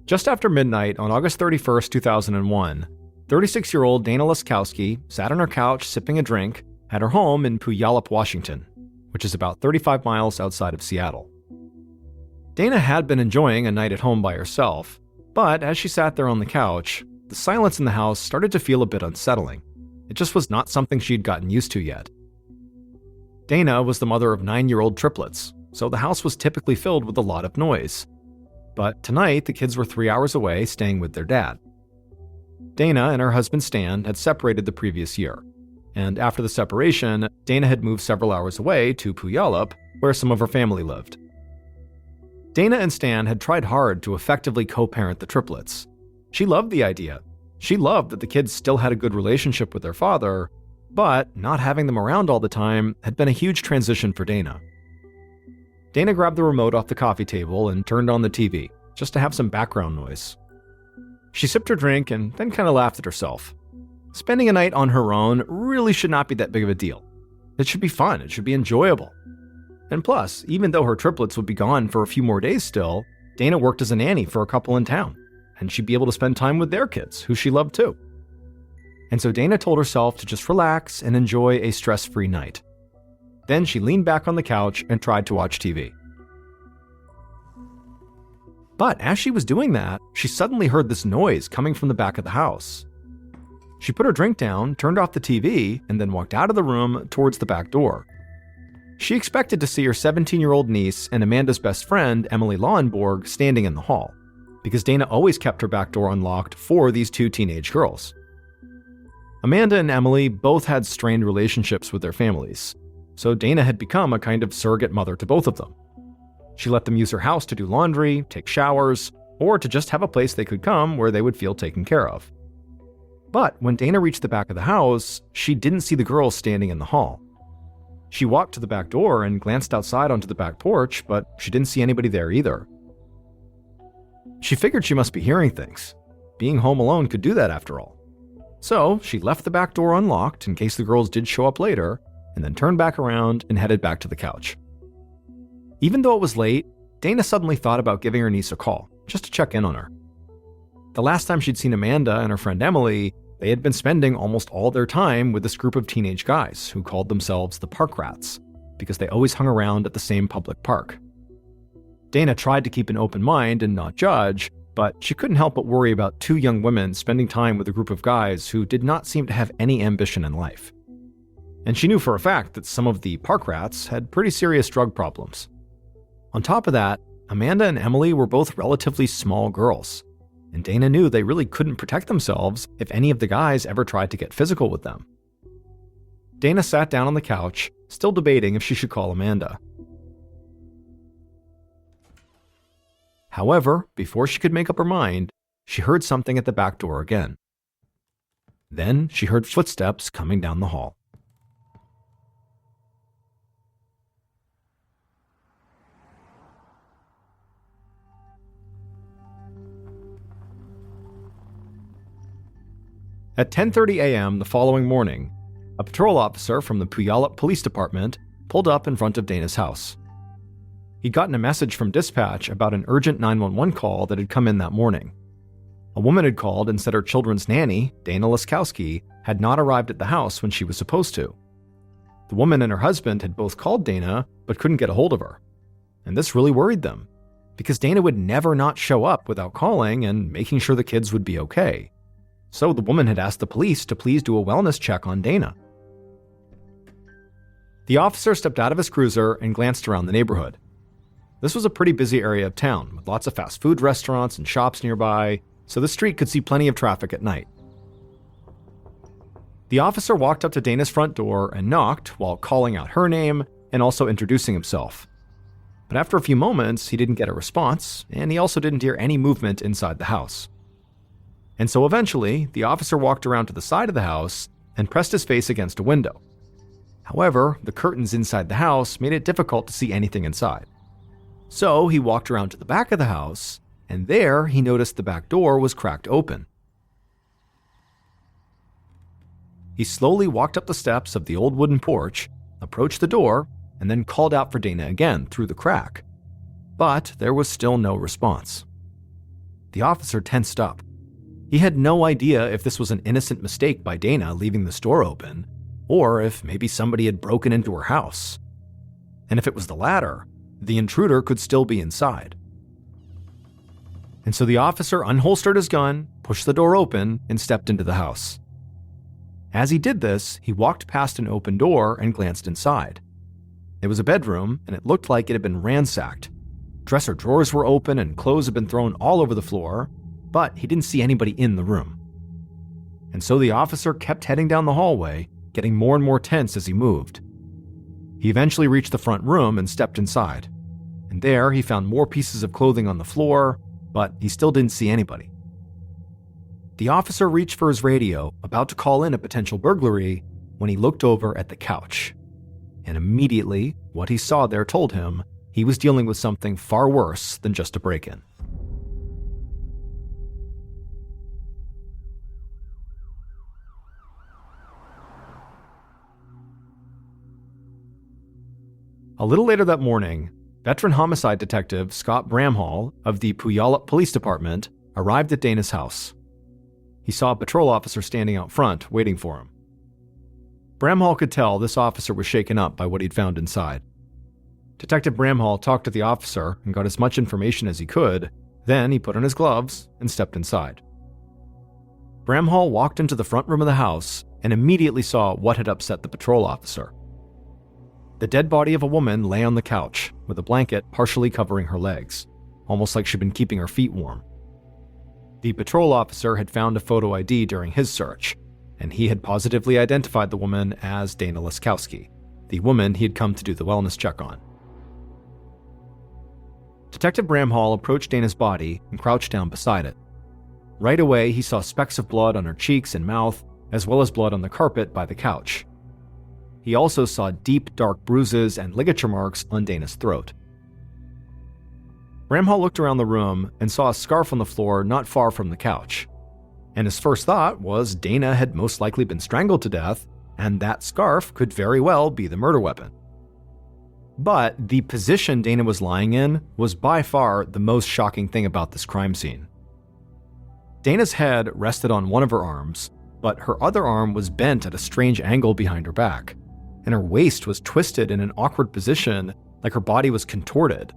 Just after midnight on August 31st, 2001, 36-year-old Dana Laskowski sat on her couch sipping a drink at her home in Puyallup, Washington, which is about 35 miles outside of Seattle. Dana had been enjoying a night at home by herself, but as she sat there on the couch, the silence in the house started to feel a bit unsettling. It just was not something she'd gotten used to yet. Dana was the mother of 9-year-old triplets, so the house was typically filled with a lot of noise. But tonight, the kids were 3 hours away staying with their dad. Dana and her husband Stan had separated the previous year, and after the separation, Dana had moved several hours away to Puyallup, where some of her family lived. Dana and Stan had tried hard to effectively co-parent the triplets. She loved the idea. She loved that the kids still had a good relationship with their father, but not having them around all the time had been a huge transition for Dana. Dana grabbed the remote off the coffee table and turned on the TV, just to have some background noise. She sipped her drink and then kind of laughed at herself. Spending a night on her own really should not be that big of a deal. It should be fun, it should be enjoyable. And plus, even though her triplets would be gone for a few more days still, Dana worked as a nanny for a couple in town, and she'd be able to spend time with their kids, who she loved too. And so Dana told herself to just relax and enjoy a stress-free night. Then she leaned back on the couch and tried to watch TV. But as she was doing that, she suddenly heard this noise coming from the back of the house. She put her drink down, turned off the TV, and then walked out of the room towards the back door. She expected to see her 17-year-old niece and Amanda's best friend, Emily Lauenborg, standing in the hall, because Dana always kept her back door unlocked for these two teenage girls. Amanda and Emily both had strained relationships with their families, so Dana had become a kind of surrogate mother to both of them. She let them use her house to do laundry, take showers, or to just have a place they could come where they would feel taken care of. But when Dana reached the back of the house, she didn't see the girls standing in the hall. She walked to the back door and glanced outside onto the back porch, but she didn't see anybody there either. She figured she must be hearing things. Being home alone could do that after all. So she left the back door unlocked in case the girls did show up later, and then turned back around and headed back to the couch. Even though it was late, Dana suddenly thought about giving her niece a call, just to check in on her. The last time she'd seen Amanda and her friend Emily, they had been spending almost all their time with this group of teenage guys who called themselves the Park Rats, because they always hung around at the same public park. Dana tried to keep an open mind and not judge, but she couldn't help but worry about two young women spending time with a group of guys who did not seem to have any ambition in life. And she knew for a fact that some of the Park Rats had pretty serious drug problems. On top of that, Amanda and Emily were both relatively small girls, and Dana knew they really couldn't protect themselves if any of the guys ever tried to get physical with them. Dana sat down on the couch, still debating if she should call Amanda. However, before she could make up her mind, she heard something at the back door again. Then she heard footsteps coming down the hall. At 10:30 a.m. the following morning, a patrol officer from the Puyallup Police Department pulled up in front of Dana's house. He'd gotten a message from dispatch about an urgent 911 call that had come in that morning. A woman had called and said her children's nanny, Dana Laskowski, had not arrived at the house when she was supposed to. The woman and her husband had both called Dana, but couldn't get a hold of her. And this really worried them, because Dana would never not show up without calling and making sure the kids would be okay. So the woman had asked the police to please do a wellness check on Dana. The officer stepped out of his cruiser and glanced around the neighborhood. This was a pretty busy area of town, with lots of fast food restaurants and shops nearby, so the street could see plenty of traffic at night. The officer walked up to Dana's front door and knocked while calling out her name and also introducing himself. But after a few moments, he didn't get a response, and he also didn't hear any movement inside the house. And so eventually, the officer walked around to the side of the house and pressed his face against a window. However, the curtains inside the house made it difficult to see anything inside. So he walked around to the back of the house, and there he noticed the back door was cracked open. He slowly walked up the steps of the old wooden porch, approached the door, and then called out for Dana again through the crack. But there was still no response. the officer tensed up. He had no idea if this was an innocent mistake by Dana leaving the store open, or if maybe somebody had broken into her house. And if it was the latter, the intruder could still be inside. And so the officer unholstered his gun, pushed the door open, and stepped into the house. As he did this, he walked past an open door and glanced inside. It was a bedroom, and it looked like it had been ransacked. Dresser drawers were open and clothes had been thrown all over the floor, but he didn't see anybody in the room. And so the officer kept heading down the hallway, getting more and more tense as he moved. He eventually reached the front room and stepped inside. And there he found more pieces of clothing on the floor, but he still didn't see anybody. The officer reached for his radio, about to call in a potential burglary, when he looked over at the couch. And immediately, what he saw there told him he was dealing with something far worse than just a break-in. A little later that morning, veteran homicide detective Scott Bramhall of the Puyallup Police Department arrived at Dana's house. He saw a patrol officer standing out front, waiting for him. Bramhall could tell this officer was shaken up by what he'd found inside. Detective Bramhall talked to the officer and got as much information as he could, then he put on his gloves and stepped inside. Bramhall walked into the front room of the house and immediately saw what had upset the patrol officer. The dead body of a woman lay on the couch, with a blanket partially covering her legs, almost like she'd been keeping her feet warm. The patrol officer had found a photo ID during his search, and he had positively identified the woman as Dana Laskowski, the woman he had come to do the wellness check on. Detective Bramhall approached Dana's body and crouched down beside it. Right away, he saw specks of blood on her cheeks and mouth, as well as blood on the carpet by the couch. He also saw deep, dark bruises and ligature marks on Dana's throat. Bramhall looked around the room and saw a scarf on the floor not far from the couch. And his first thought was Dana had most likely been strangled to death, and that scarf could very well be the murder weapon. But the position Dana was lying in was by far the most shocking thing about this crime scene. Dana's head rested on one of her arms, but her other arm was bent at a strange angle behind her back, and her waist was twisted in an awkward position like her body was contorted.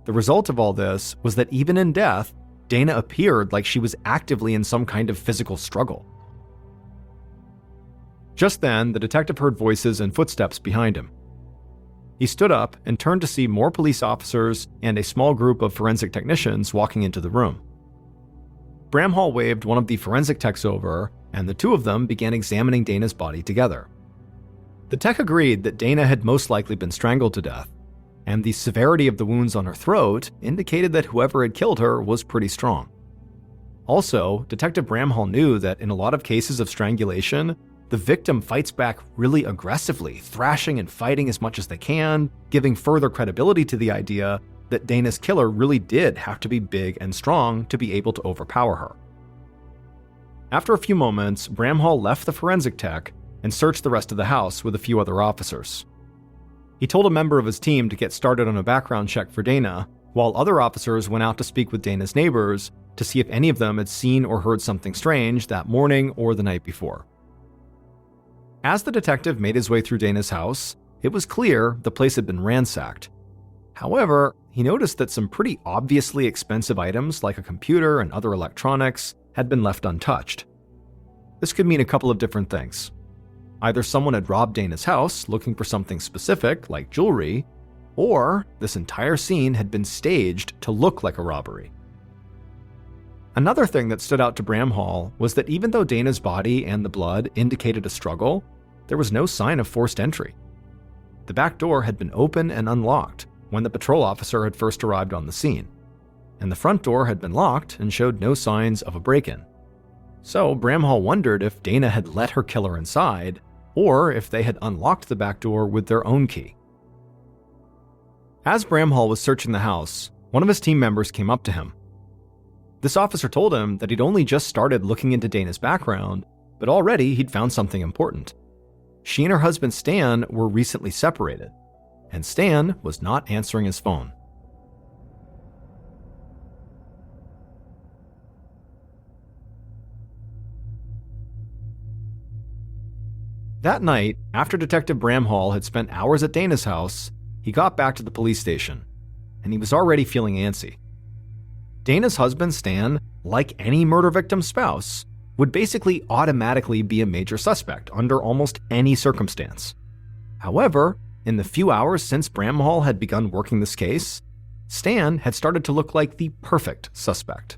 The result of all this was that even in death, Dana appeared like she was actively in some kind of physical struggle. Just then, the detective heard voices and footsteps behind him. He stood up and turned to see more police officers and a small group of forensic technicians walking into the room. Bramhall waved one of the forensic techs over, and the two of them began examining Dana's body together. The tech agreed that Dana had most likely been strangled to death, and the severity of the wounds on her throat indicated that whoever had killed her was pretty strong. Also, Detective Bramhall knew that in a lot of cases of strangulation, the victim fights back really aggressively, thrashing and fighting as much as they can, giving further credibility to the idea that Dana's killer really did have to be big and strong to be able to overpower her. After a few moments, Bramhall left the forensic tech and searched the rest of the house with a few other officers. He told a member of his team to get started on a background check for Dana, while other officers went out to speak with Dana's neighbors to see if any of them had seen or heard something strange that morning or the night before. As the detective made his way through Dana's house, it was clear the place had been ransacked. However, he noticed that some pretty obviously expensive items like a computer and other electronics had been left untouched. This could mean a couple of different things. Either someone had robbed Dana's house looking for something specific, like jewelry, or this entire scene had been staged to look like a robbery. Another thing that stood out to Bramhall was that even though Dana's body and the blood indicated a struggle, there was no sign of forced entry. The back door had been open and unlocked when the patrol officer had first arrived on the scene, and the front door had been locked and showed no signs of a break-in. So Bramhall wondered if Dana had let her killer inside, or if they had unlocked the back door with their own key. As Bramhall was searching the house, one of his team members came up to him. This officer told him that he'd only just started looking into Dana's background, but already he'd found something important. She and her husband Stan were recently separated, and Stan was not answering his phone. That night, after Detective Bramhall had spent hours at Dana's house, he got back to the police station, and he was already feeling antsy. Dana's husband, Stan, like any murder victim's spouse, would basically automatically be a major suspect under almost any circumstance. However, in the few hours since Bramhall had begun working this case, Stan had started to look like the perfect suspect.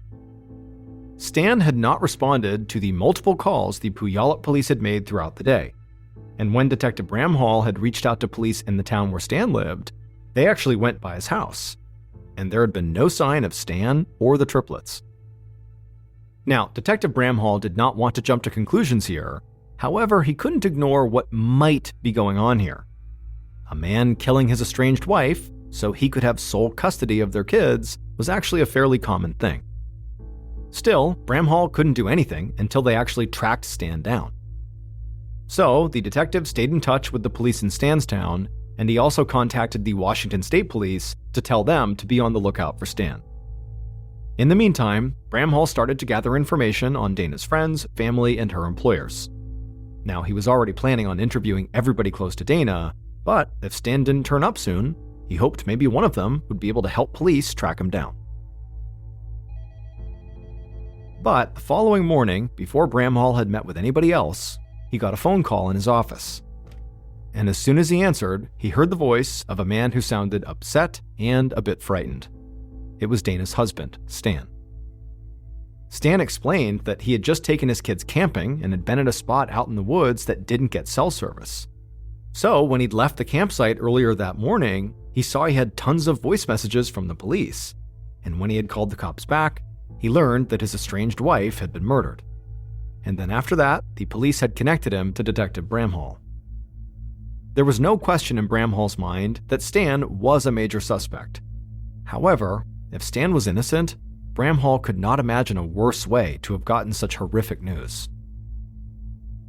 Stan had not responded to the multiple calls the Puyallup police had made throughout the day, and when Detective Bramhall had reached out to police in the town where Stan lived, they actually went by his house, and there had been no sign of Stan or the triplets. Now, Detective Bramhall did not want to jump to conclusions here. However, he couldn't ignore what might be going on here. A man killing his estranged wife so he could have sole custody of their kids was actually a fairly common thing. Still, Bramhall couldn't do anything until they actually tracked Stan down. So, the detective stayed in touch with the police in Stan's town, and he also contacted the Washington State Police to tell them to be on the lookout for Stan. In the meantime, Bramhall started to gather information on Dana's friends, family, and her employers. Now, he was already planning on interviewing everybody close to Dana, but if Stan didn't turn up soon, he hoped maybe one of them would be able to help police track him down. But the following morning, before Bramhall had met with anybody else, he got a phone call in his office. And as soon as he answered, he heard the voice of a man who sounded upset and a bit frightened. It was Dana's husband, Stan. Stan explained that he had just taken his kids camping and had been at a spot out in the woods that didn't get cell service. So when he'd left the campsite earlier that morning, he saw he had tons of voice messages from the police. And when he had called the cops back, he learned that his estranged wife had been murdered. And then after that, the police had connected him to Detective Bramhall. There was no question in Bramhall's mind that Stan was a major suspect. However, if Stan was innocent, Bramhall could not imagine a worse way to have gotten such horrific news.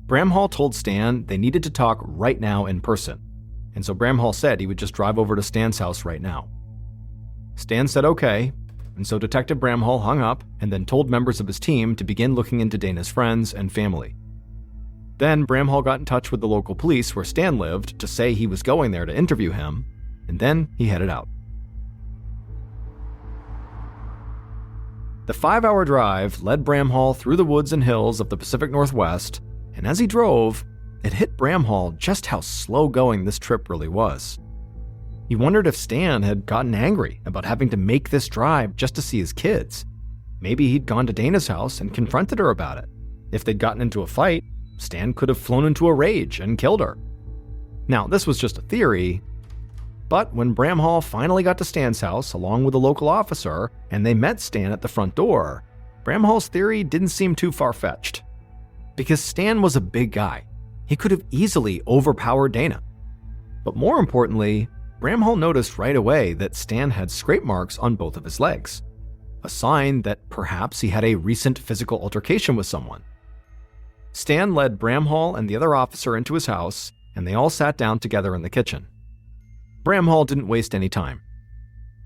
Bramhall told Stan they needed to talk right now in person, and so Bramhall said he would just drive over to Stan's house right now. Stan said okay, and so Detective Bramhall hung up and then told members of his team to begin looking into Dana's friends and family. Then Bramhall got in touch with the local police where Stan lived to say he was going there to interview him, and then he headed out. The 5-hour drive led Bramhall through the woods and hills of the Pacific Northwest, and as he drove, it hit Bramhall just how slow-going this trip really was. He wondered if Stan had gotten angry about having to make this drive just to see his kids. Maybe he'd gone to Dana's house and confronted her about it. If they'd gotten into a fight, Stan could have flown into a rage and killed her. Now, this was just a theory, but when Bramhall finally got to Stan's house along with a local officer and they met Stan at the front door, Bramhall's theory didn't seem too far-fetched. Because Stan was a big guy. He could have easily overpowered Dana. But more importantly, Bramhall noticed right away that Stan had scrape marks on both of his legs, a sign that perhaps he had a recent physical altercation with someone. Stan led Bramhall and the other officer into his house, and they all sat down together in the kitchen. Bramhall didn't waste any time.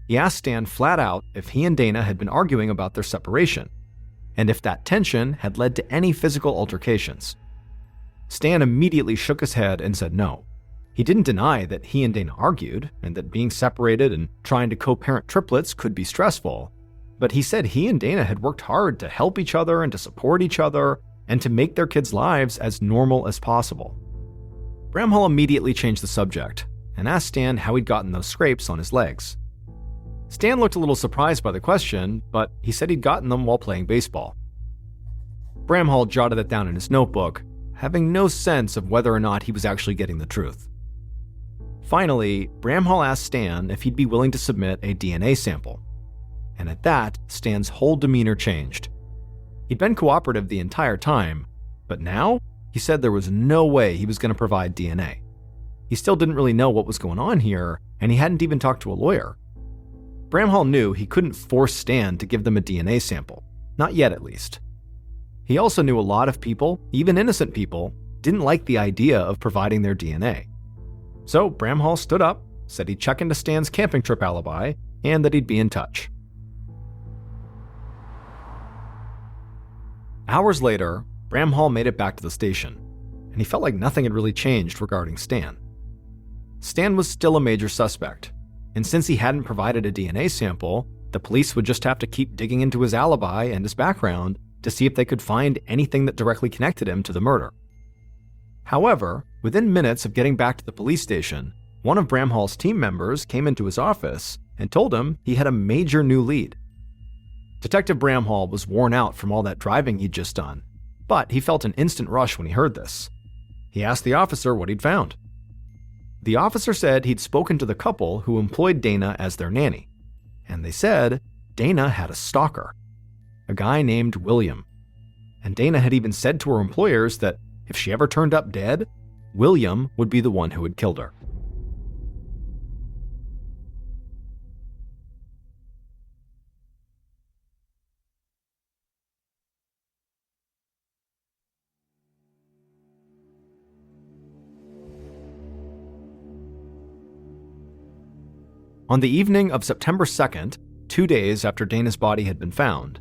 He asked Stan flat out if he and Dana had been arguing about their separation, and if that tension had led to any physical altercations. Stan immediately shook his head and said no. He didn't deny that he and Dana argued, and that being separated and trying to co-parent triplets could be stressful, but he said he and Dana had worked hard to help each other and to support each other, and to make their kids' lives as normal as possible. Bramhall immediately changed the subject, and asked Stan how he'd gotten those scrapes on his legs. Stan looked a little surprised by the question, but he said he'd gotten them while playing baseball. Bramhall jotted it down in his notebook, having no sense of whether or not he was actually getting the truth. Finally, Bramhall asked Stan if he'd be willing to submit a DNA sample. And at that, Stan's whole demeanor changed. He'd been cooperative the entire time, but now, he said there was no way he was going to provide DNA. He still didn't really know what was going on here, and he hadn't even talked to a lawyer. Bramhall knew he couldn't force Stan to give them a DNA sample, not yet at least. He also knew a lot of people, even innocent people, didn't like the idea of providing their DNA. So Bramhall stood up, said he'd check into Stan's camping trip alibi, and that he'd be in touch. Hours later, Bramhall made it back to the station. and he felt like nothing had really changed regarding Stan. Stan was still a major suspect, and since he hadn't provided a DNA sample, the police would just have to keep digging into his alibi and his background to see if they could find anything that directly connected him to the murder. However, within minutes of getting back to the police station, one of Bramhall's team members came into his office and told him he had a major new lead. Detective Bramhall was worn out from all that driving he'd just done, but he felt an instant rush when he heard this. He asked the officer what he'd found. The officer said he'd spoken to the couple who employed Dana as their nanny, and they said Dana had a stalker, a guy named William. And Dana had even said to her employers that if she ever turned up dead, William would be the one who had killed her. On the evening of September 2nd, 2 days after Dana's body had been found,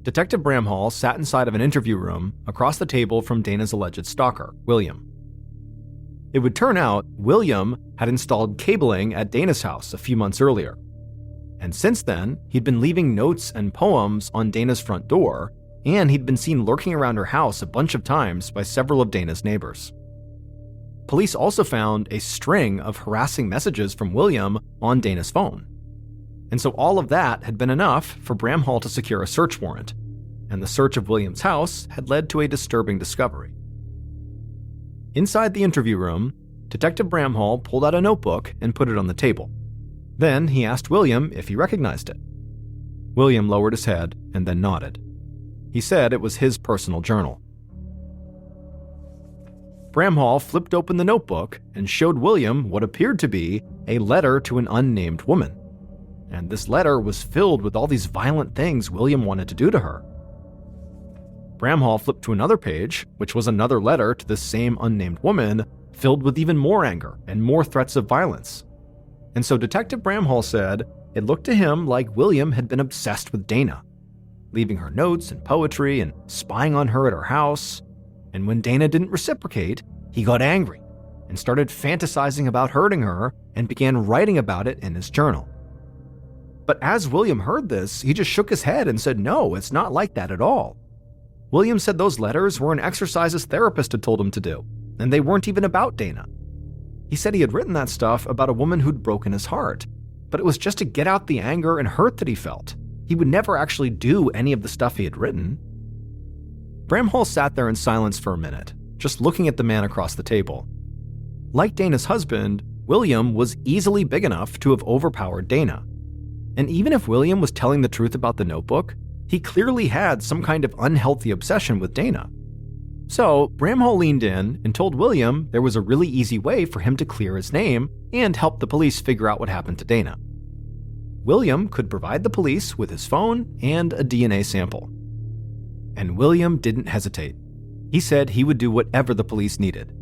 Detective Bramhall sat inside of an interview room across the table from Dana's alleged stalker, William. It would turn out William had installed cabling at Dana's house a few months earlier, and since then, he'd been leaving notes and poems on Dana's front door, and he'd been seen lurking around her house a bunch of times by several of Dana's neighbors. Police also found a string of harassing messages from William on Dana's phone. And so all of that had been enough for Bramhall to secure a search warrant, and the search of William's house had led to a disturbing discovery. Inside the interview room, Detective Bramhall pulled out a notebook and put it on the table. Then he asked William if he recognized it. William lowered his head and then nodded. He said it was his personal journal. Bramhall flipped open the notebook and showed William what appeared to be a letter to an unnamed woman. And this letter was filled with all these violent things William wanted to do to her. Bramhall flipped to another page, which was another letter to this same unnamed woman, filled with even more anger and more threats of violence. And so Detective Bramhall said it looked to him like William had been obsessed with Dana, leaving her notes and poetry and spying on her at her house. And when Dana didn't reciprocate, he got angry and started fantasizing about hurting her and began writing about it in his journal. But as William heard this, he just shook his head and said, no, it's not like that at all. William said those letters were an exercise his therapist had told him to do, and they weren't even about Dana. He said he had written that stuff about a woman who'd broken his heart, but it was just to get out the anger and hurt that he felt. He would never actually do any of the stuff he had written. Bramhall sat there in silence for a minute, just looking at the man across the table. Like Dana's husband, William was easily big enough to have overpowered Dana. And even if William was telling the truth about the notebook, he clearly had some kind of unhealthy obsession with Dana. So Bramhall leaned in and told William there was a really easy way for him to clear his name and help the police figure out what happened to Dana. William could provide the police with his phone and a DNA sample. And William didn't hesitate. He said he would do whatever the police needed,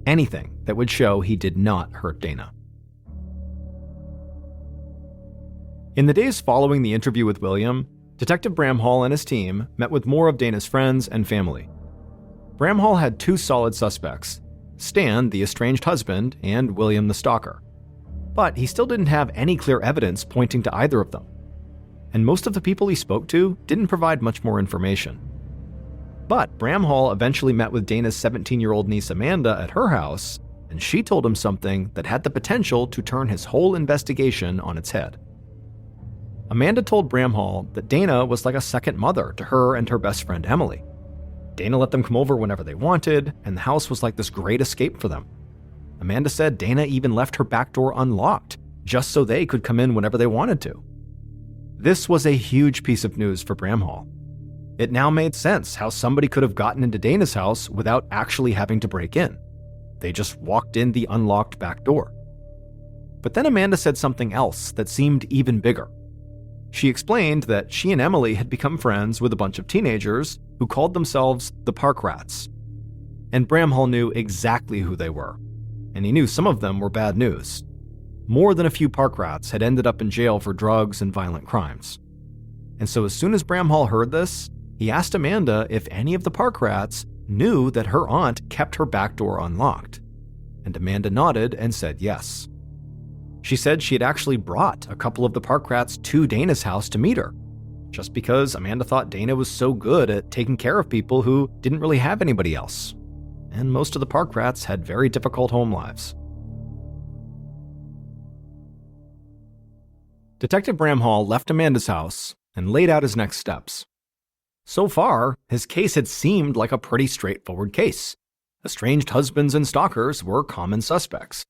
anything that would show he did not hurt Dana. In the days following the interview with William, Detective Bramhall and his team met with more of Dana's friends and family. Bramhall had 2 solid suspects, Stan, the estranged husband, and William the stalker. But he still didn't have any clear evidence pointing to either of them. And most of the people he spoke to didn't provide much more information. But Bramhall eventually met with Dana's 17-year-old niece Amanda at her house, and she told him something that had the potential to turn his whole investigation on its head. Amanda told Bramhall that Dana was like a second mother to her and her best friend Emily. Dana let them come over whenever they wanted, and the house was like this great escape for them. Amanda said Dana even left her back door unlocked, just so they could come in whenever they wanted to. This was a huge piece of news for Bramhall. It now made sense how somebody could have gotten into Dana's house without actually having to break in. They just walked in the unlocked back door. But then Amanda said something else that seemed even bigger. She explained that she and Emily had become friends with a bunch of teenagers who called themselves the Park Rats. And Bramhall knew exactly who they were, and he knew some of them were bad news. More than a few Park Rats had ended up in jail for drugs and violent crimes. And so as soon as Bramhall heard this, he asked Amanda if any of the Park Rats knew that her aunt kept her back door unlocked, and Amanda nodded and said yes. She said she had actually brought a couple of the park rats to Dana's house to meet her, just because Amanda thought Dana was so good at taking care of people who didn't really have anybody else, and most of the park rats had very difficult home lives. Detective Bramhall left Amanda's house and laid out his next steps. So far, his case had seemed like a pretty straightforward case. Estranged husbands and stalkers were common suspects.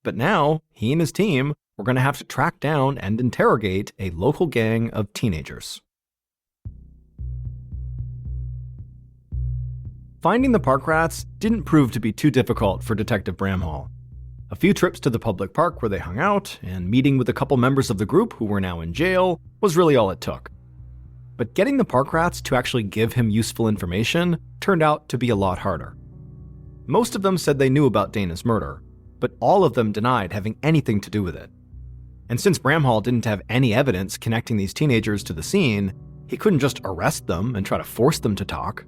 But now, he and his team were going to have to track down and interrogate a local gang of teenagers. Finding the park rats didn't prove to be too difficult for Detective Bramhall. A few trips to the public park where they hung out and meeting with a couple members of the group who were now in jail was really all it took. But getting the park rats to actually give him useful information turned out to be a lot harder. Most of them said they knew about Dana's murder, but all of them denied having anything to do with it. And since Bramhall didn't have any evidence connecting these teenagers to the scene, he couldn't just arrest them and try to force them to talk.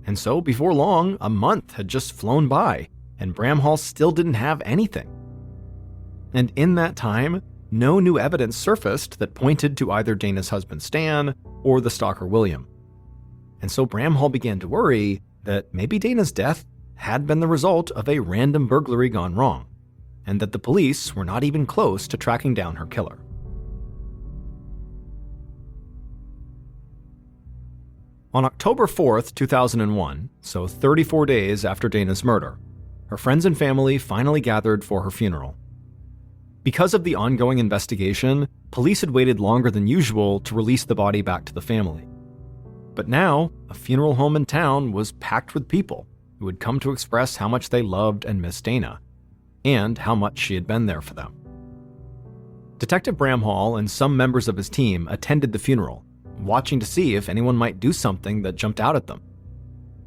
And so before long, a month had just flown by, and Bramhall still didn't have anything. And in that time, no new evidence surfaced that pointed to either Dana's husband Stan or the stalker William. And so Bramhall began to worry that maybe Dana's death had been the result of a random burglary gone wrong, and that the police were not even close to tracking down her killer. On October 4th, 2001, so 34 days after Dana's murder, her friends and family finally gathered for her funeral. Because of the ongoing investigation, police had waited longer than usual to release the body back to the family. But now, a funeral home in town was packed with people who had come to express how much they loved and missed Dana, and how much she had been there for them. Detective Bramhall and some members of his team attended the funeral, watching to see if anyone might do something that jumped out at them.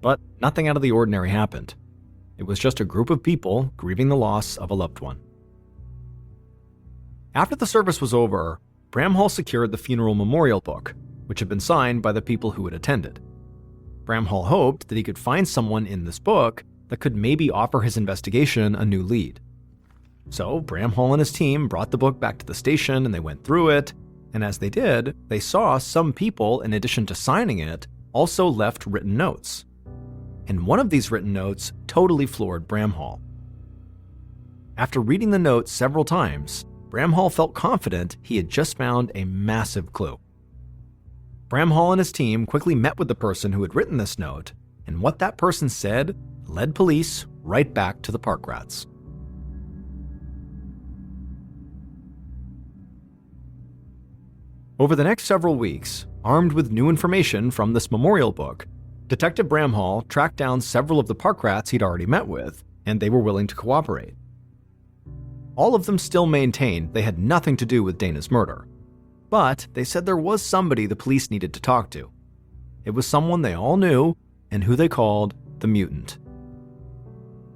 But nothing out of the ordinary happened. It was just a group of people grieving the loss of a loved one. After the service was over, Bramhall secured the funeral memorial book, which had been signed by the people who had attended. Bramhall hoped that he could find someone in this book that could maybe offer his investigation a new lead. So Bramhall and his team brought the book back to the station and they went through it, and as they did, they saw some people, in addition to signing it, also left written notes. And one of these written notes totally floored Bramhall. After reading the note several times, Bramhall felt confident he had just found a massive clue. Bramhall and his team quickly met with the person who had written this note, and what that person said led police right back to the park rats. Over the next several weeks, armed with new information from this memorial book, Detective Bramhall tracked down several of the park rats he'd already met with, and they were willing to cooperate. All of them still maintained they had nothing to do with Dana's murder, but they said there was somebody the police needed to talk to. It was someone they all knew, and who they called the Mutant.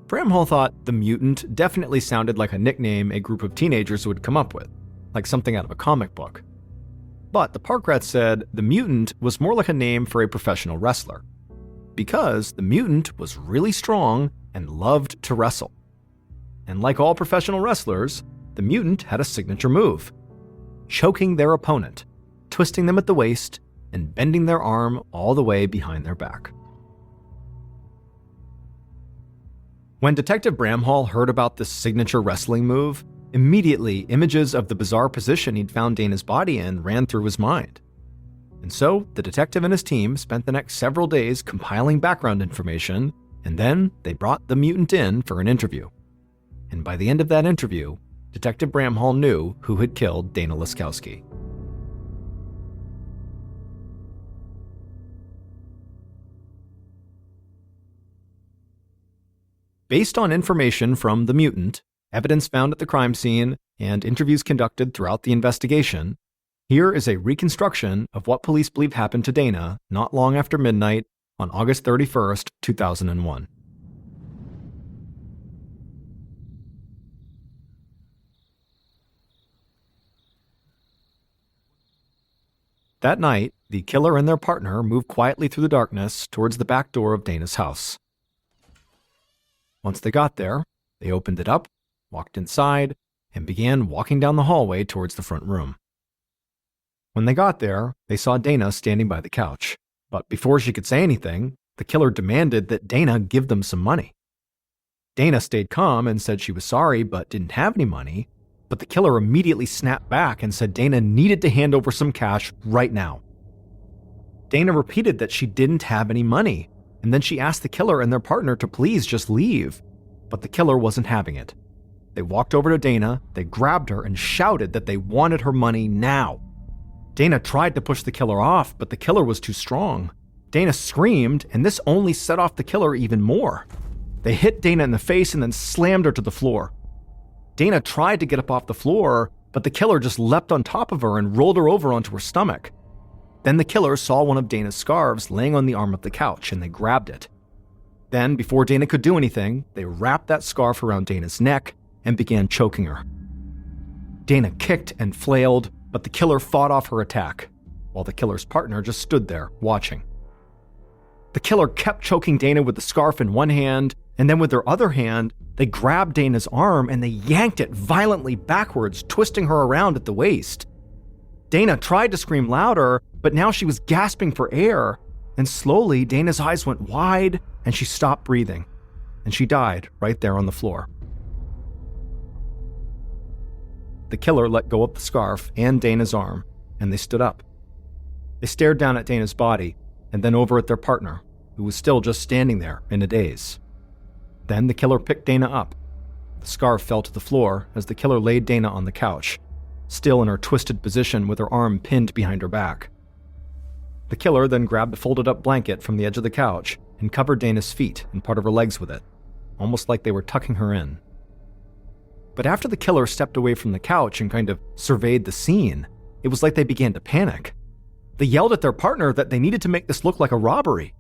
Bramhall thought the Mutant definitely sounded like a nickname a group of teenagers would come up with, like something out of a comic book. But the park rats said the Mutant was more like a name for a professional wrestler, because the Mutant was really strong and loved to wrestle. And like all professional wrestlers, the Mutant had a signature move: choking their opponent, twisting them at the waist, and bending their arm all the way behind their back. When Detective Bramhall heard about this signature wrestling move, immediately images of the bizarre position he'd found Dana's body in ran through his mind. And so, the detective and his team spent the next several days compiling background information, and then they brought the Mutant in for an interview. And by the end of that interview, Detective Bramhall knew who had killed Dana Laskowski. Based on information from the Mutant, evidence found at the crime scene, and interviews conducted throughout the investigation, here is a reconstruction of what police believe happened to Dana not long after midnight on August 31st, 2001. That night, The killer and their partner moved quietly through the darkness towards the back door of Dana's house. Once they got there, they opened it up, walked inside, and began walking down the hallway towards the front room. When they got there, they saw Dana standing by the couch, but before she could say anything, the killer demanded that Dana give them some money. Dana stayed calm and said she was sorry but didn't have any money, but the killer immediately snapped back and said Dana needed to hand over some cash right now. Dana repeated that she didn't have any money, and then she asked the killer and their partner to please just leave, but the killer wasn't having it. They walked over to Dana, they grabbed her and shouted that they wanted her money now. Dana tried to push the killer off, but the killer was too strong. Dana screamed, and this only set off the killer even more. They hit Dana in the face and then slammed her to the floor. Dana tried to get up off the floor, but the killer just leapt on top of her and rolled her over onto her stomach. Then the killer saw one of Dana's scarves laying on the arm of the couch, and they grabbed it. Then, before Dana could do anything, they wrapped that scarf around Dana's neck and began choking her. Dana kicked and flailed, but the killer fought off her attack, while the killer's partner just stood there, watching. The killer kept choking Dana with the scarf in one hand, and then with their other hand, they grabbed Dana's arm and they yanked it violently backwards, twisting her around at the waist. Dana tried to scream louder, but now she was gasping for air, and slowly Dana's eyes went wide and she stopped breathing, and she died right there on the floor. The killer let go of the scarf and Dana's arm, and they stood up. They stared down at Dana's body, and then over at their partner, who was still just standing there in a daze. Then the killer picked Dana up. The scarf fell to the floor as the killer laid Dana on the couch, still in her twisted position with her arm pinned behind her back. The killer then grabbed a folded-up blanket from the edge of the couch and covered Dana's feet and part of her legs with it, almost like they were tucking her in. But after the killer stepped away from the couch and kind of surveyed the scene, it was like they began to panic. They yelled at their partner that they needed to make this look like a robbery.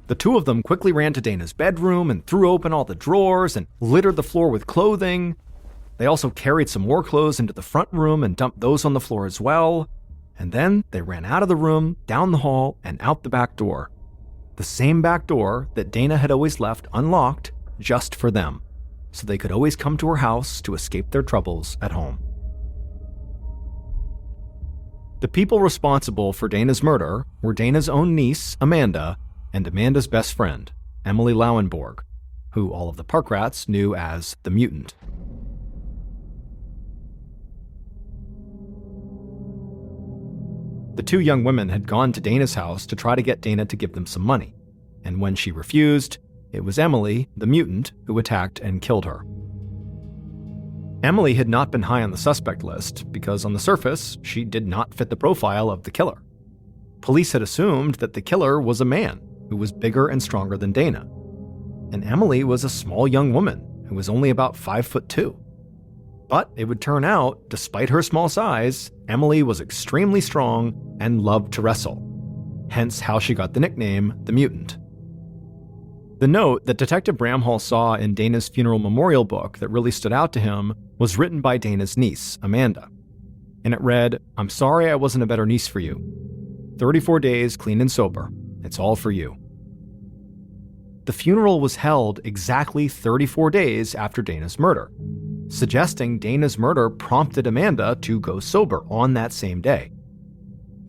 The two of them quickly ran to Dana's bedroom and threw open all the drawers and littered the floor with clothing. They also carried some more clothes into the front room and dumped those on the floor as well. And then they ran out of the room, down the hall, and out the back door. The same back door that Dana had always left unlocked just for them, so they could always come to her house to escape their troubles at home. The people responsible for Dana's murder were Dana's own niece, Amanda, and Amanda's best friend, Emily Lauenborg, who all of the park rats knew as the mutant. The two young women had gone to Dana's house to try to get Dana to give them some money, and when she refused, it was Emily, the mutant, who attacked and killed her. Emily had not been high on the suspect list because on the surface, she did not fit the profile of the killer. Police had assumed that the killer was a man who was bigger and stronger than Dana, and Emily was a small young woman who was only about 5'2". But it would turn out, despite her small size, Emily was extremely strong and loved to wrestle, hence how she got the nickname the Mutant. The note that Detective Bramhall saw in Dana's funeral memorial book that really stood out to him was written by Dana's niece, Amanda. And it read, "I'm sorry I wasn't a better niece for you. 34 days clean and sober. It's all for you." The funeral was held exactly 34 days after Dana's murder, suggesting Dana's murder prompted Amanda to go sober on that same day.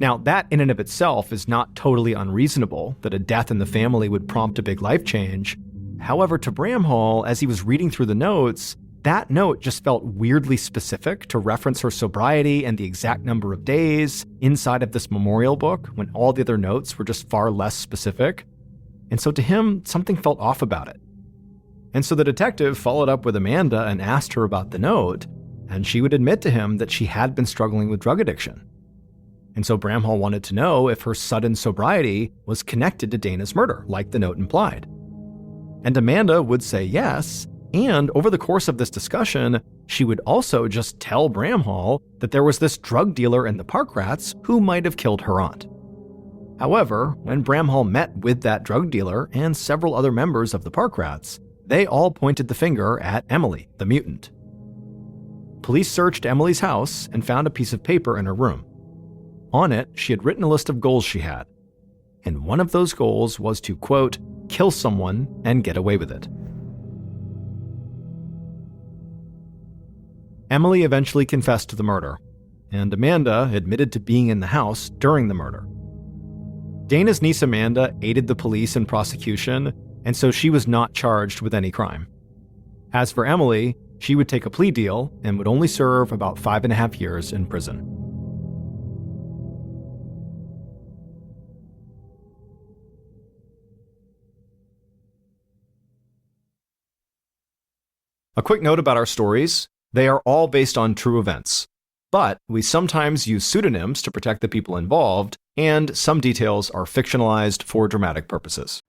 Now, that in and of itself is not totally unreasonable that a death in the family would prompt a big life change. However, to Bramhall, as he was reading through the notes, that note just felt weirdly specific to reference her sobriety and the exact number of days inside of this memorial book when all the other notes were just far less specific. And so to him, something felt off about it. And so the detective followed up with Amanda and asked her about the note, and she would admit to him that she had been struggling with drug addiction. And so Bramhall wanted to know if her sudden sobriety was connected to Dana's murder, like the note implied. And Amanda would say yes, and over the course of this discussion, she would also just tell Bramhall that there was this drug dealer in the park rats who might have killed her aunt. However, when Bramhall met with that drug dealer and several other members of the park rats, they all pointed the finger at Emily, the mutant. Police searched Emily's house and found a piece of paper in her room. On it, she had written a list of goals she had. And one of those goals was to, quote, kill someone and get away with it. Emily eventually confessed to the murder, and Amanda admitted to being in the house during the murder. Dana's niece Amanda aided the police in prosecution, and so she was not charged with any crime. As for Emily, she would take a plea deal and would only serve about 5.5 years in prison. A quick note about our stories. They are all based on true events, but we sometimes use pseudonyms to protect the people involved, and some details are fictionalized for dramatic purposes.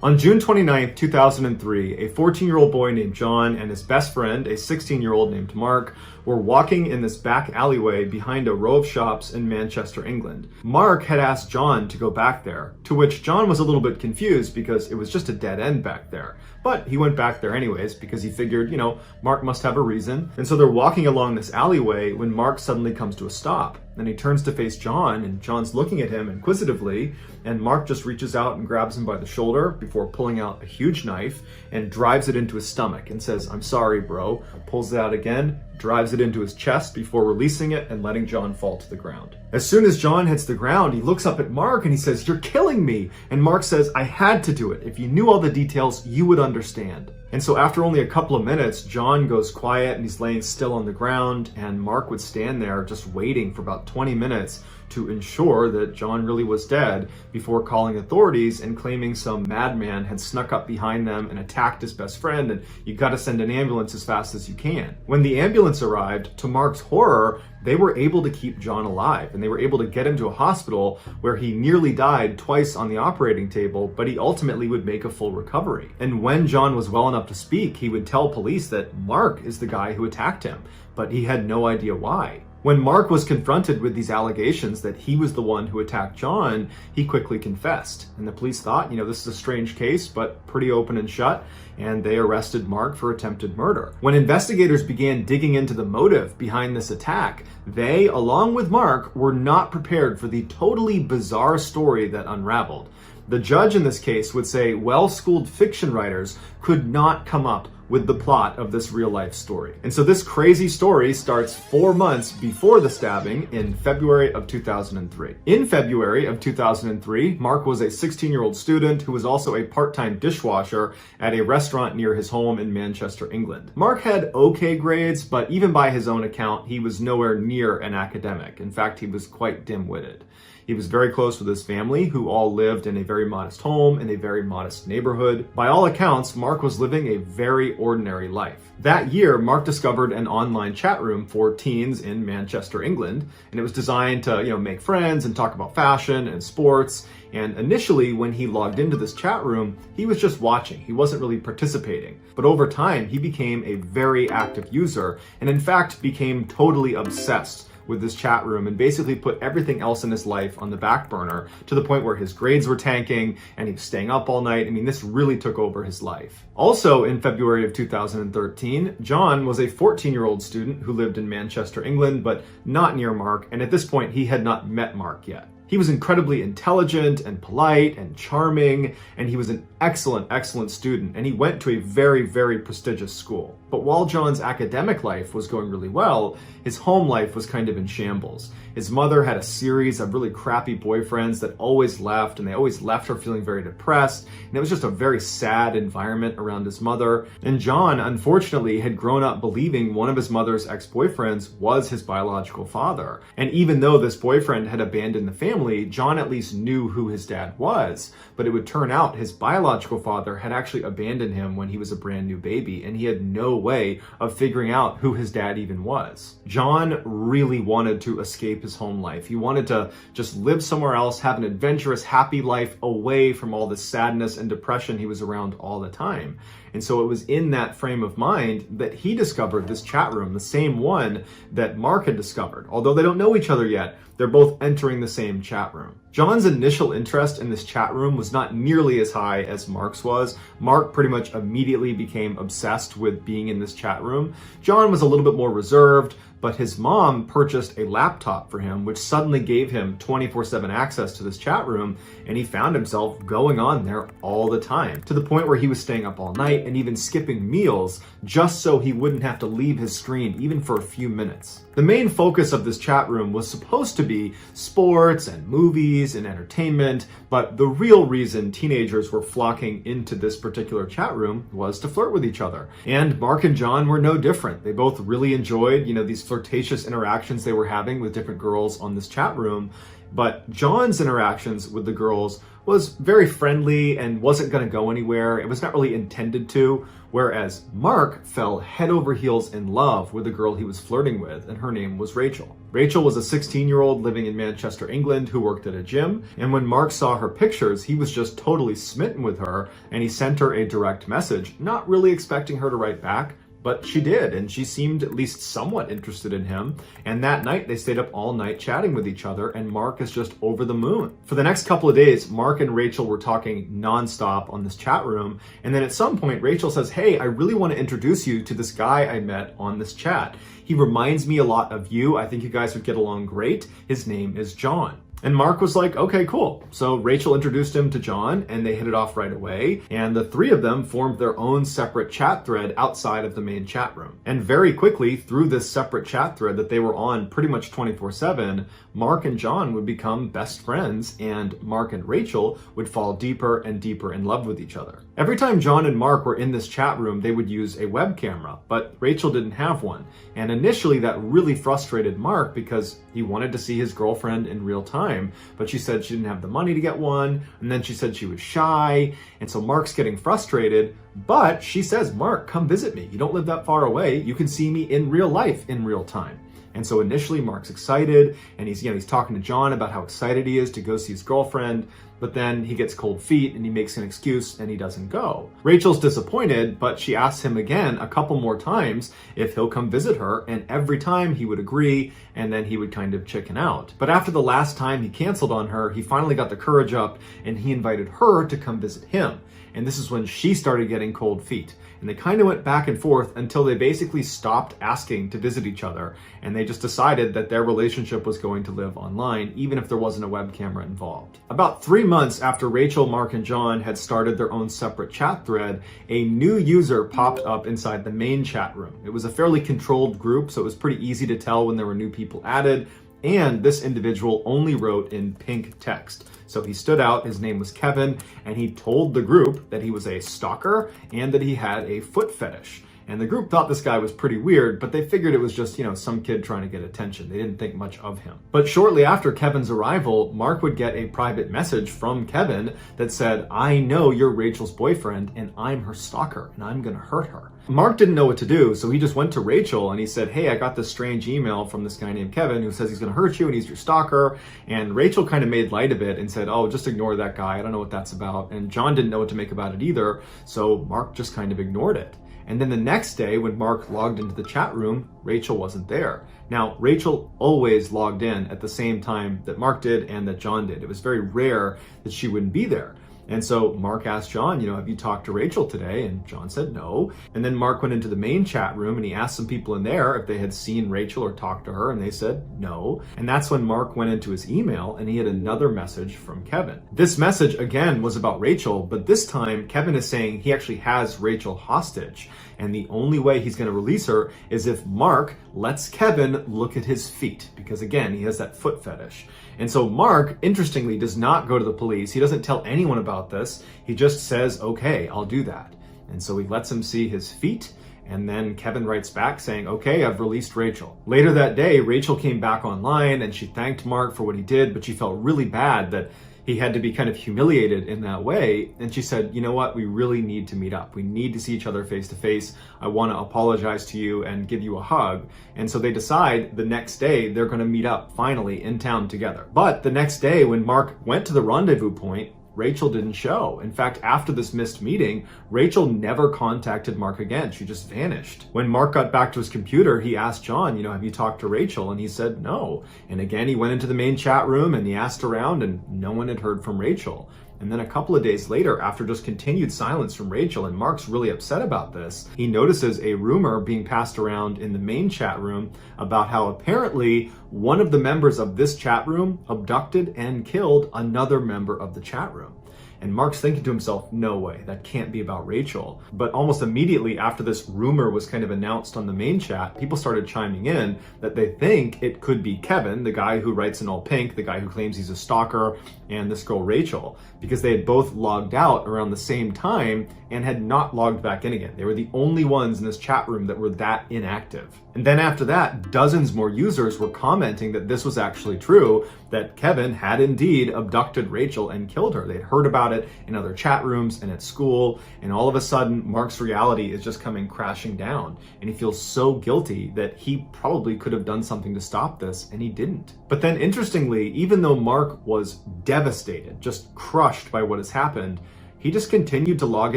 On June 29, 2003, a 14-year-old boy named John and his best friend, a 16-year-old named Mark, were walking in this back alleyway behind a row of shops in Manchester, England. Mark had asked John to go back there, to which John was a little bit confused because it was just a dead end back there. But he went back there anyways because he figured, Mark must have a reason. And so they're walking along this alleyway when Mark suddenly comes to a stop. Then he turns to face John, and John's looking at him inquisitively, and Mark just reaches out and grabs him by the shoulder before pulling out a huge knife and drives it into his stomach and says, "I'm sorry, bro." Pulls it out again, drives it into his chest before releasing it and letting John fall to the ground. As soon as John hits the ground, he looks up at Mark and he says, "You're killing me." And Mark says, "I had to do it. If you knew all the details, you would understand." And so after only a couple of minutes, John goes quiet and he's laying still on the ground, and Mark would stand there just waiting for about 20 minutes to ensure that John really was dead before calling authorities and claiming some madman had snuck up behind them and attacked his best friend, and you gotta send an ambulance as fast as you can. When the ambulance arrived, to Mark's horror, they were able to keep John alive, and they were able to get him to a hospital where he nearly died twice on the operating table, but he ultimately would make a full recovery. And when John was well enough to speak, he would tell police that Mark is the guy who attacked him, but he had no idea why. When Mark was confronted with these allegations that he was the one who attacked John, he quickly confessed. And the police thought, this is a strange case, but pretty open and shut, and they arrested Mark for attempted murder. When investigators began digging into the motive behind this attack, they, along with Mark, were not prepared for the totally bizarre story that unraveled. The judge in this case would say well-schooled fiction writers could not come up with the plot of this real-life story. And so this crazy story starts 4 months before the stabbing in February of 2003. In February of 2003, Mark was a 16-year-old student who was also a part-time dishwasher at a restaurant near his home in Manchester, England. Mark had okay grades, but even by his own account, he was nowhere near an academic. In fact, he was quite dim-witted. He was very close with his family, who all lived in a very modest home in a very modest neighborhood. By all accounts, Mark was living a very ordinary life. That year, Mark discovered an online chat room for teens in Manchester, England, and it was designed to, make friends and talk about fashion and sports. And initially, when he logged into this chat room, he was just watching. He wasn't really participating. But over time, he became a very active user, and in fact, became totally obsessed with this chat room and basically put everything else in his life on the back burner to the point where his grades were tanking and he was staying up all night. This really took over his life. Also in February of 2013, John was a 14-year-old student who lived in Manchester, England, but not near Mark, and at this point he had not met Mark yet. He was incredibly intelligent and polite and charming, and he was an excellent student, and he went to a very, very prestigious school. But while John's academic life was going really well, his home life was kind of in shambles. His mother had a series of really crappy boyfriends that always left, and they always left her feeling very depressed, and it was just a very sad environment around his mother. And John, unfortunately, had grown up believing one of his mother's ex-boyfriends was his biological father. And even though this boyfriend had abandoned the family, John at least knew who his dad was, but it would turn out his biological father had actually abandoned him when he was a brand new baby, and he had no way of figuring out who his dad even was. John really wanted to escape his home life. He wanted to just live somewhere else, have an adventurous, happy life away from all the sadness and depression he was around all the time. And so it was in that frame of mind that he discovered this chat room, the same one that Mark had discovered. Although they don't know each other yet, they're both entering the same chat room. John's initial interest in this chat room was not nearly as high as Mark's was. Mark pretty much immediately became obsessed with being in this chat room. John was a little bit more reserved, but his mom purchased a laptop for him, which suddenly gave him 24/7 access to this chat room, and he found himself going on there all the time, to the point where he was staying up all night and even skipping meals just so he wouldn't have to leave his screen even for a few minutes. The main focus of this chat room was supposed to be sports and movies and entertainment, but the real reason teenagers were flocking into this particular chat room was to flirt with each other. And Mark and John were no different. They both really enjoyed, these flirtatious interactions they were having with different girls on this chat room. But John's interactions with the girls was very friendly and wasn't going to go anywhere. It was not really intended to. Whereas Mark fell head over heels in love with the girl he was flirting with, and her name was Rachel. Rachel was a 16-year-old living in Manchester, England, who worked at a gym. And when Mark saw her pictures, he was just totally smitten with her, and he sent her a direct message, not really expecting her to write back. But she did, and she seemed at least somewhat interested in him. And that night, they stayed up all night chatting with each other, and Mark is just over the moon. For the next couple of days, Mark and Rachel were talking nonstop on this chat room. And then at some point, Rachel says, "Hey, I really want to introduce you to this guy I met on this chat. He reminds me a lot of you. I think you guys would get along great. His name is John." And Mark was like, okay, cool. So Rachel introduced him to John, and they hit it off right away. And the three of them formed their own separate chat thread outside of the main chat room. And very quickly, through this separate chat thread that they were on pretty much 24/7, Mark and John would become best friends, and Mark and Rachel would fall deeper and deeper in love with each other. Every time John and Mark were in this chat room, they would use a web camera, but Rachel didn't have one. And initially that really frustrated Mark because he wanted to see his girlfriend in real time, but she said she didn't have the money to get one, and then she said she was shy, and so Mark's getting frustrated, but she says, "Mark, come visit me. You don't live that far away. You can see me in real life in real time." And so initially Mark's excited, and he's talking to John about how excited he is to go see his girlfriend, but then he gets cold feet and he makes an excuse and he doesn't go. Rachel's disappointed, but she asks him again a couple more times if he'll come visit her, and every time he would agree, and then he would kind of chicken out. But after the last time he canceled on her, he finally got the courage up and he invited her to come visit him. And this is when she started getting cold feet. And they kind of went back and forth until they basically stopped asking to visit each other. And they just decided that their relationship was going to live online, even if there wasn't a web camera involved. About 3 months after Rachel, Mark, and John had started their own separate chat thread, a new user popped up inside the main chat room. It was a fairly controlled group, so it was pretty easy to tell when there were new people added. And this individual only wrote in pink text. So he stood out, his name was Kevin, and he told the group that he was a stalker and that he had a foot fetish. And the group thought this guy was pretty weird, but they figured it was just, some kid trying to get attention. They didn't think much of him. But shortly after Kevin's arrival, Mark would get a private message from Kevin that said, "I know you're Rachel's boyfriend and I'm her stalker and I'm gonna hurt her." Mark didn't know what to do, so he just went to Rachel and he said, "Hey, I got this strange email from this guy named Kevin who says he's gonna hurt you and he's your stalker." And Rachel kind of made light of it and said, "Oh, just ignore that guy. I don't know what that's about." And John didn't know what to make about it either, so Mark just kind of ignored it. And then the next day, when Mark logged into the chat room, Rachel wasn't there. Now, Rachel always logged in at the same time that Mark did and that John did. It was very rare that she wouldn't be there. And so Mark asked John, have you talked to Rachel today? And John said no. And then Mark went into the main chat room and he asked some people in there if they had seen Rachel or talked to her, and they said no. And that's when Mark went into his email and he had another message from Kevin. This message again was about Rachel, but this time Kevin is saying he actually has Rachel hostage. And the only way he's going to release her is if Mark lets Kevin look at his feet, because again, he has that foot fetish. And so Mark, interestingly, does not go to the police. He doesn't tell anyone about this. He just says, "Okay, I'll do that." And so he lets him see his feet. And then Kevin writes back saying, "Okay, I've released Rachel." Later that day, Rachel came back online and she thanked Mark for what he did, but she felt really bad that he had to be kind of humiliated in that way. And she said, "You know what? We really need to meet up. We need to see each other face to face. I want to apologize to you and give you a hug." And so they decide the next day they're going to meet up finally in town together. But the next day when Mark went to the rendezvous point, Rachel didn't show. In fact, after this missed meeting, Rachel never contacted Mark again. She just vanished. When Mark got back to his computer, he asked John, have you talked to Rachel? And he said no. And again, he went into the main chat room and he asked around and no one had heard from Rachel. And then a couple of days later, after just continued silence from Rachel, and Mark's really upset about this, he notices a rumor being passed around in the main chat room about how apparently one of the members of this chat room abducted and killed another member of the chat room. And Mark's thinking to himself, no way, that can't be about Rachel. But almost immediately after this rumor was kind of announced on the main chat, people started chiming in that they think it could be Kevin, the guy who writes in all pink, the guy who claims he's a stalker, and this girl Rachel, because they had both logged out around the same time and had not logged back in again. They were the only ones in this chat room that were that inactive. And then after that, dozens more users were commenting that this was actually true, that Kevin had indeed abducted Rachel and killed her. They'd heard about it in other chat rooms and at school, and all of a sudden, Mark's reality is just coming crashing down, and he feels so guilty that he probably could have done something to stop this, and he didn't. But then interestingly, even though Mark was devastated, just crushed by what has happened, he just continued to log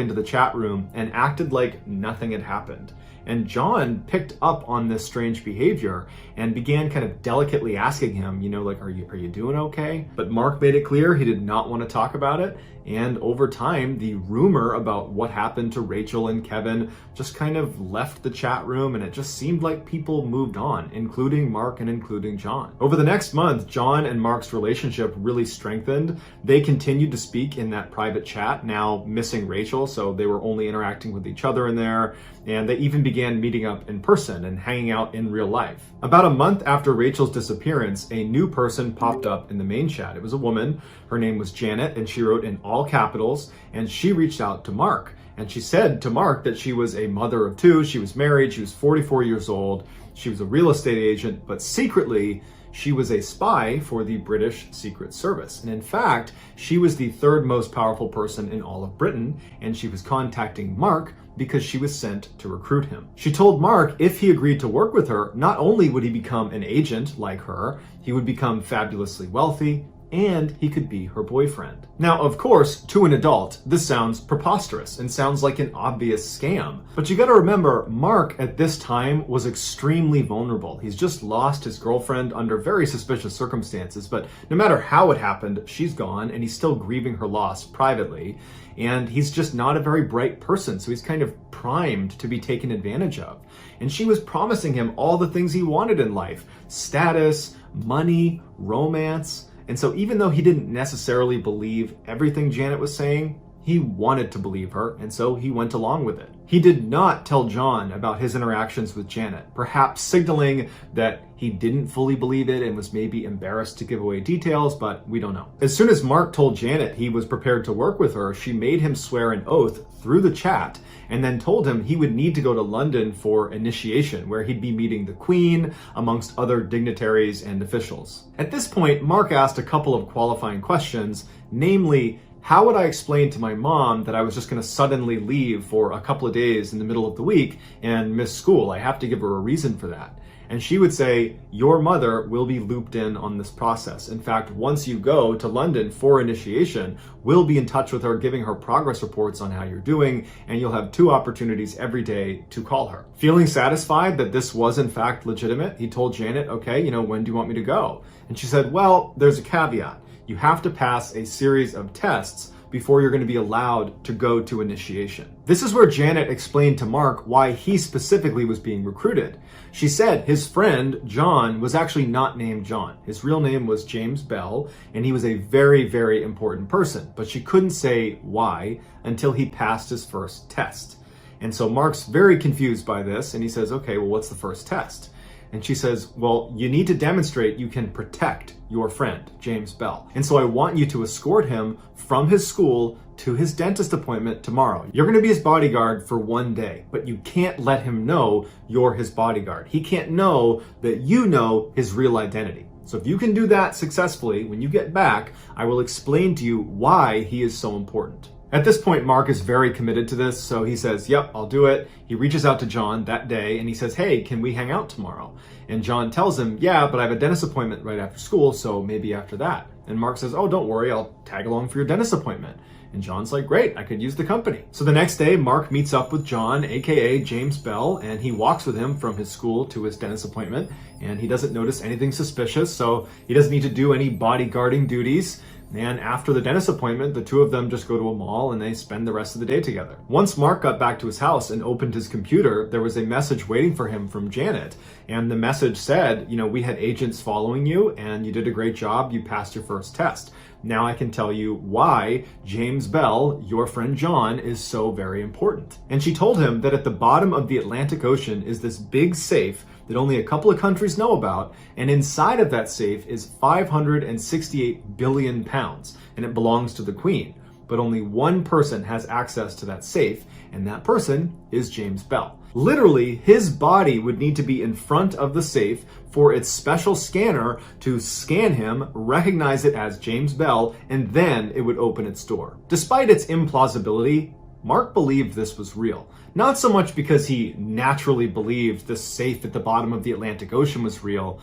into the chat room and acted like nothing had happened. And John picked up on this strange behavior and began kind of delicately asking him, are you doing okay? But Mark made it clear he did not want to talk about it. And over time, the rumor about what happened to Rachel and Kevin just kind of left the chat room, and it just seemed like people moved on, including Mark and including John. Over the next month, John and Mark's relationship really strengthened. They continued to speak in that private chat, now missing Rachel, so they were only interacting with each other in there, and they even began meeting up in person and hanging out in real life. About a month after Rachel's disappearance, a new person popped up in the main chat. It was a woman. Her name was Janet, and she wrote in all capitals, and she reached out to Mark. And she said to Mark that she was a mother of two, she was married, she was 44 years old, she was a real estate agent, but secretly, she was a spy for the British Secret Service. And in fact, she was the third most powerful person in all of Britain, and she was contacting Mark because she was sent to recruit him. She told Mark if he agreed to work with her, not only would he become an agent like her, he would become fabulously wealthy, and he could be her boyfriend. Now, of course, to an adult, this sounds preposterous and sounds like an obvious scam. But you gotta remember, Mark at this time was extremely vulnerable. He's just lost his girlfriend under very suspicious circumstances, but no matter how it happened, she's gone and he's still grieving her loss privately. And he's just not a very bright person, so he's kind of primed to be taken advantage of. And she was promising him all the things he wanted in life: status, money, romance. And so even though he didn't necessarily believe everything Janet was saying, he wanted to believe her, and so he went along with it. He did not tell John about his interactions with Janet, perhaps signaling that he didn't fully believe it and was maybe embarrassed to give away details, but we don't know. As soon as Mark told Janet he was prepared to work with her, she made him swear an oath through the chat and then told him he would need to go to London for initiation, where he'd be meeting the Queen, amongst other dignitaries and officials. At this point, Mark asked a couple of qualifying questions, namely, how would I explain to my mom that I was just going to suddenly leave for a couple of days in the middle of the week and miss school? I have to give her a reason for that. And she would say, your mother will be looped in on this process. In fact, once you go to London for initiation, we'll be in touch with her, giving her progress reports on how you're doing, and you'll have 2 opportunities every day to call her. Feeling satisfied that this was in fact legitimate, he told Janet, okay, when do you want me to go? And she said, well, there's a caveat. You have to pass a series of tests before you're going to be allowed to go to initiation. This is where Janet explained to Mark why he specifically was being recruited. She said his friend, John, was actually not named John. His real name was James Bell, and he was a very, very important person, but she couldn't say why until he passed his first test. And so Mark's very confused by this, and he says, okay, well, what's the first test? And she says, well, you need to demonstrate you can protect your friend, James Bell. And so I want you to escort him from his school to his dentist appointment tomorrow. You're going to be his bodyguard for 1 day, but you can't let him know you're his bodyguard. He can't know that you know his real identity. So if you can do that successfully, when you get back, I will explain to you why he is so important. At this point, Mark is very committed to this, so he says, yep, I'll do it. He reaches out to John that day and he says, hey, can we hang out tomorrow? And John tells him, yeah, but I have a dentist appointment right after school, so maybe after that. And Mark says, oh, don't worry, I'll tag along for your dentist appointment. And John's like, great, I could use the company. So the next day, Mark meets up with John, aka James Bell, and he walks with him from his school to his dentist appointment. And he doesn't notice anything suspicious, so he doesn't need to do any bodyguarding duties. And after the dentist appointment, the two of them just go to a mall and they spend the rest of the day together. Once Mark got back to his house and opened his computer, there was a message waiting for him from Janet. And the message said, we had agents following you and you did a great job. You passed your first test. Now I can tell you why James Bell, your friend John, is so very important. And she told him that at the bottom of the Atlantic Ocean is this big safe that only a couple of countries know about, and inside of that safe is 568 billion pounds, and it belongs to the Queen. But only one person has access to that safe, and that person is James Bell. Literally, his body would need to be in front of the safe for its special scanner to scan him, recognize it as James Bell, and then it would open its door. Despite its implausibility, Mark believed this was real. Not so much because he naturally believed the safe at the bottom of the Atlantic Ocean was real,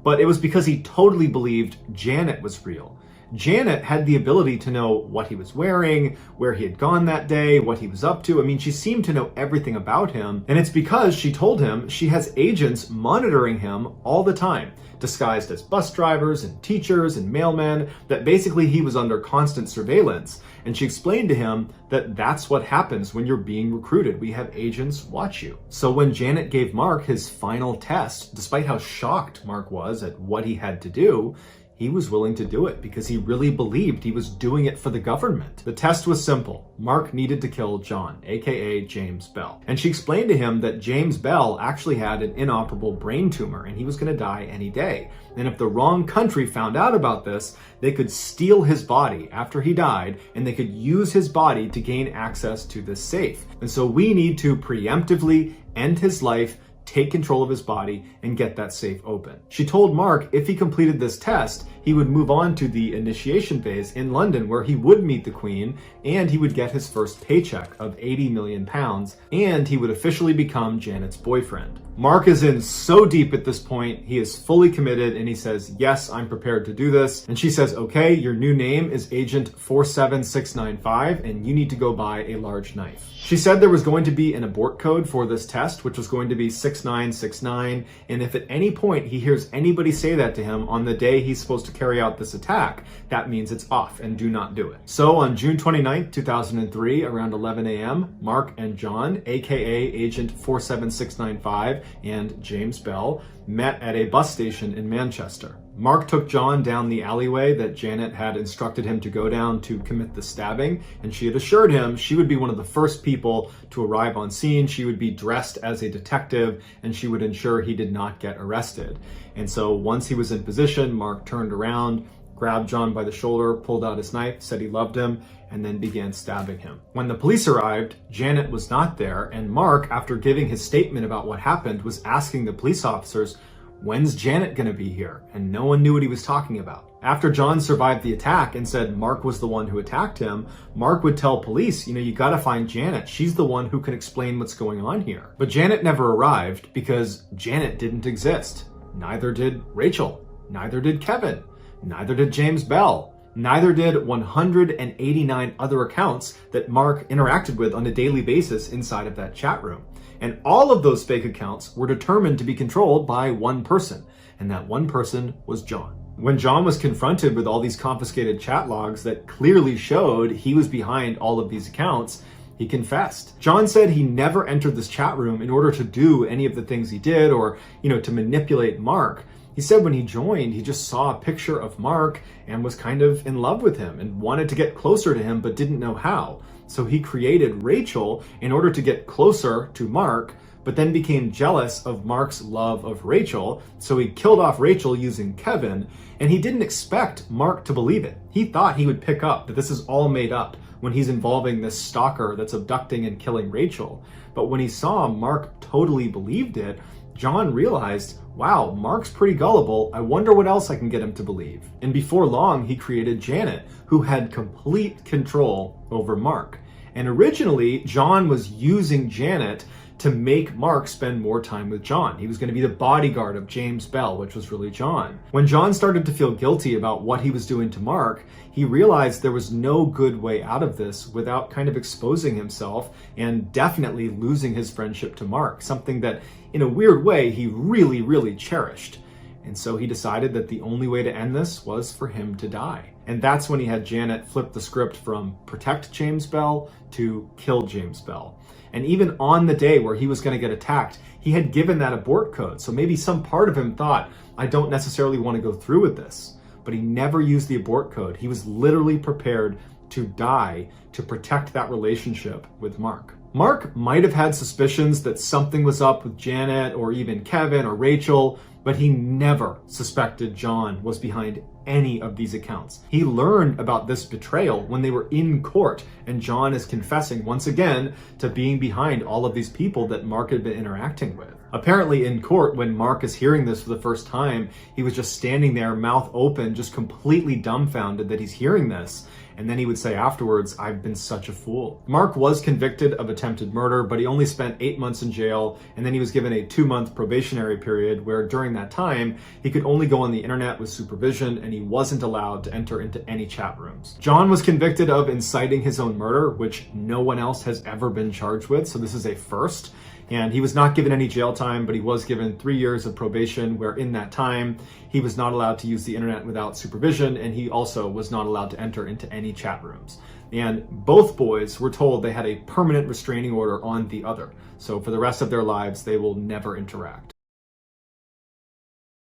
but it was because he totally believed Janet was real. Janet had the ability to know what he was wearing, where he had gone that day, what he was up to. I mean, she seemed to know everything about him. And it's because she told him she has agents monitoring him all the time, disguised as bus drivers and teachers and mailmen, that basically he was under constant surveillance. And she explained to him that that's what happens when you're being recruited. We have agents watch you. So when Janet gave Mark his final test, despite how shocked Mark was at what he had to do, he was willing to do it because he really believed he was doing it for the government. The test was simple. Mark needed to kill John, aka James Bell. And she explained to him that James Bell actually had an inoperable brain tumor and he was going to die any day. And if the wrong country found out about this, they could steal his body after he died and they could use his body to gain access to this safe. And so we need to preemptively end his life, take control of his body, and get that safe open. She told Mark if he completed this test, he would move on to the initiation phase in London where he would meet the Queen and he would get his first paycheck of 80 million pounds and he would officially become Janet's boyfriend. Mark is in so deep at this point, he is fully committed and he says, yes, I'm prepared to do this. And she says, okay, your new name is Agent 47695 and you need to go buy a large knife. She said there was going to be an abort code for this test, which was going to be 6969. And if at any point he hears anybody say that to him on the day he's supposed to carry out this attack, that means it's off and do not do it. So on June 29th, 2003, around 11 a.m., Mark and John, aka Agent 47695 and James Bell, met at a bus station in Manchester. Mark took John down the alleyway that Janet had instructed him to go down to commit the stabbing, and she had assured him she would be one of the first people to arrive on scene. She would be dressed as a detective, and she would ensure he did not get arrested. And so once he was in position, Mark turned around, grabbed John by the shoulder, pulled out his knife, said he loved him, and then began stabbing him. When the police arrived, Janet was not there, and Mark, after giving his statement about what happened, was asking the police officers, when's Janet gonna be here? And no one knew what he was talking about. After John survived the attack and said Mark was the one who attacked him, Mark would tell police, you gotta find Janet. She's the one who can explain what's going on here. But Janet never arrived because Janet didn't exist. Neither did Rachel. Neither did Kevin. Neither did James Bell. Neither did 189 other accounts that Mark interacted with on a daily basis inside of that chat room. And all of those fake accounts were determined to be controlled by one person, and that one person was John. When John was confronted with all these confiscated chat logs that clearly showed he was behind all of these accounts, he confessed. John said he never entered this chat room in order to do any of the things he did or, to manipulate Mark. He said when he joined, he just saw a picture of Mark and was kind of in love with him and wanted to get closer to him but didn't know how. So he created Rachel in order to get closer to Mark, but then became jealous of Mark's love of Rachel. So he killed off Rachel using Kevin, and he didn't expect Mark to believe it. He thought he would pick up that this is all made up when he's involving this stalker that's abducting and killing Rachel. But when he saw Mark totally believed it, John realized, wow, Mark's pretty gullible. I wonder what else I can get him to believe. And before long, he created Janet, who had complete control over Mark. And originally, John was using Janet to make Mark spend more time with John. He was going to be the bodyguard of James Bell, which was really John. When John started to feel guilty about what he was doing to Mark, he realized there was no good way out of this without kind of exposing himself and definitely losing his friendship to Mark, something that in a weird way he really, really cherished. And so he decided that the only way to end this was for him to die. And that's when he had Janet flip the script from protect James Bell to kill James Bell. And even on the day where he was going to get attacked, he had given that abort code. So maybe some part of him thought, I don't necessarily want to go through with this. But he never used the abort code. He was literally prepared to die to protect that relationship with Mark. Mark might have had suspicions that something was up with Janet or even Kevin or Rachel, but he never suspected John was behind any of these accounts. He learned about this betrayal when they were in court, and John is confessing once again to being behind all of these people that Mark had been interacting with. Apparently in court, when Mark is hearing this for the first time, he was just standing there, mouth open, just completely dumbfounded that he's hearing this. And then he would say afterwards, I've been such a fool. Mark was convicted of attempted murder, but he only spent 8 months in jail, and then he was given a 2-month probationary period where during that time, he could only go on the internet with supervision, and he wasn't allowed to enter into any chat rooms. John was convicted of inciting his own murder, which no one else has ever been charged with, so this is a first. And he was not given any jail time, but he was given 3 years of probation, where in that time, he was not allowed to use the internet without supervision, and he also was not allowed to enter into any chat rooms. And both boys were told they had a permanent restraining order on the other. So for the rest of their lives, they will never interact.